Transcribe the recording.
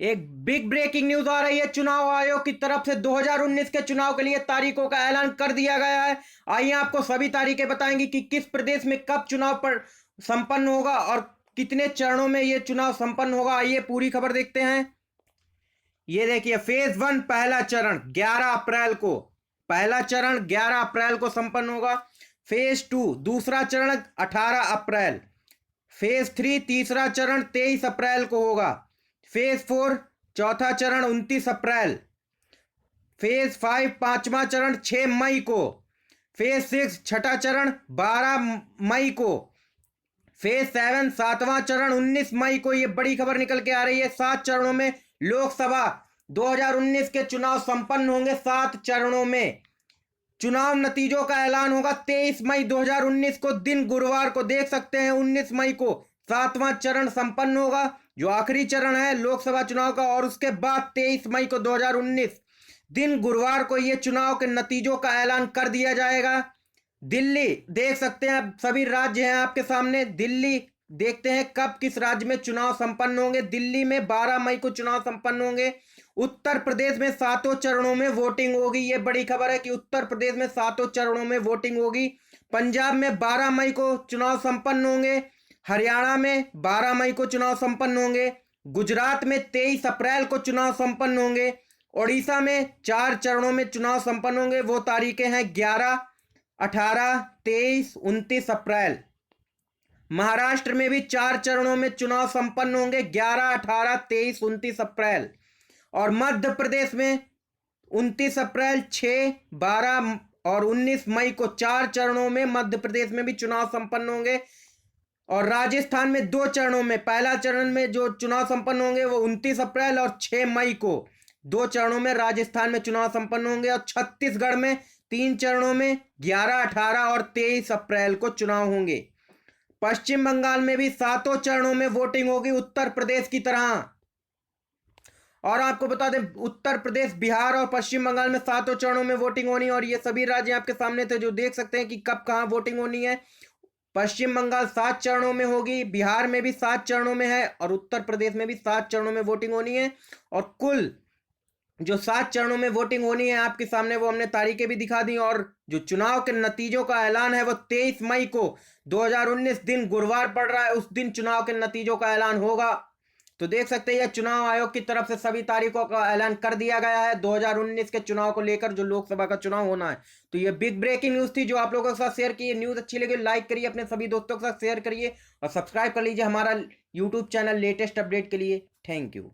एक big breaking news आ रही है। चुनाव आयोग की तरफ से 2019 के चुनाव के लिए तारीखों का ऐलान कर दिया गया है। आइए आपको सभी तारीखें बताएंगे कि किस प्रदेश में कब चुनाव पर संपन्न होगा और कितने चरणों में यह चुनाव संपन्न होगा। आइए पूरी खबर देखते हैं। ये देखिए, फेज 1 पहला चरण 11 अप्रैल को, पहला चरण 11 अप्रैल को संपन्न होगा। फेज 2 दूसरा चरण 18 अप्रैल। फेज 3 तीसरा चरण 23 अप्रैल को होगा। फेज 4 चौथा चरण 29 अप्रैल। फेज 5 पांचवा चरण 6 मई को। फेज 6 छठा चरण 12 मई को। फेज 7 सातवां चरण 19 मई को। यह बड़ी खबर निकल के आ रही है। 7 चरणों में लोकसभा 2019 के चुनाव संपन्न होंगे। 7 चरणों में चुनाव नतीजों का ऐलान होगा 23 मई 2019 को, दिन गुरुवार को। देख सकते हैं 19 मई को 7वां चरण संपन्न होगा, जो आखिरी चरण है लोकसभा चुनाव का। और उसके बाद 23 मई को 2019 दिन गुरुवार को यह चुनाव के नतीजों का ऐलान कर दिया जाएगा। दिल्ली देख सकते हैं, सभी राज्य हैं आपके सामने। दिल्ली देखते हैं कब किस राज्य में चुनाव संपन्न होंगे। दिल्ली में 12 मई को चुनाव संपन्न होंगे। उत्तर प्रदेश में 7 चरणों में वोटिंग होगी। यह बड़ी खबर है कि उत्तर प्रदेश में 7 चरणों में वोटिंग होगी। पंजाब में 12 मई को चुनाव संपन्न होंगे। हरियाणा में 12 मई को चुनाव संपन्न होंगे। गुजरात में 23 अप्रैल को चुनाव संपन्न होंगे। ओडिशा में 4 चरणों में चुनाव संपन्न होंगे। वो तारीखें हैं 11, 18, 23, 29 अप्रैल। महाराष्ट्र में भी 4 चरणों में चुनाव संपन्न होंगे, 11, 18, 23, 29 अप्रैल। और मध्य प्रदेश में 29 अप्रैल, 6, 12 और 19 मई को 4 चरणों में मध्य प्रदेश में भी चुनाव संपन्न होंगे। और राजस्थान में 2 चरणों में, पहला चरण में जो चुनाव संपन्न होंगे वो 29 अप्रैल और 6 मई को 2 चरणों में राजस्थान में चुनाव संपन्न होंगे। और छत्तीसगढ़ में 3 चरणों में 11, 18 और 23 अप्रैल को चुनाव होंगे। पश्चिम बंगाल में भी 7 चरणों में वोटिंग होगी, उत्तर प्रदेश की तरह। और आपको बता दें, उत्तर प्रदेश, बिहार और पश्चिम बंगाल में 7 चरणों में वोटिंग होनी। और ये सभी राज्य आपके सामने थे, जो देख सकते हैं कि कब कहां वोटिंग होनी है। पश्चिम बंगाल 7 चरणों में होगी, बिहार में भी 7 चरणों में है और उत्तर प्रदेश में भी 7 चरणों में वोटिंग होनी है। और कुल जो 7 चरणों में वोटिंग होनी है आपके सामने, वो हमने तारीखें भी दिखा दी। और जो चुनाव के नतीजों का ऐलान है वो 23 मई को 2019 दिन गुरुवार पड़ रहा है, उस दिन चुनाव के नतीजों का ऐलान होगा। तो देख सकते हैं यह चुनाव आयोग की तरफ से सभी तारीखों का ऐलान कर दिया गया है 2019 के चुनाव को लेकर, जो लोकसभा का चुनाव होना है। तो ये बिग ब्रेकिंग न्यूज थी जो आप लोगों के साथ शेयर की। न्यूज अच्छी लगी लाइक करिए, अपने सभी दोस्तों के साथ शेयर करिए और सब्सक्राइब कर लीजिए हमारा यूट्यूब चैनल लेटेस्ट अपडेट के लिए। Thank you.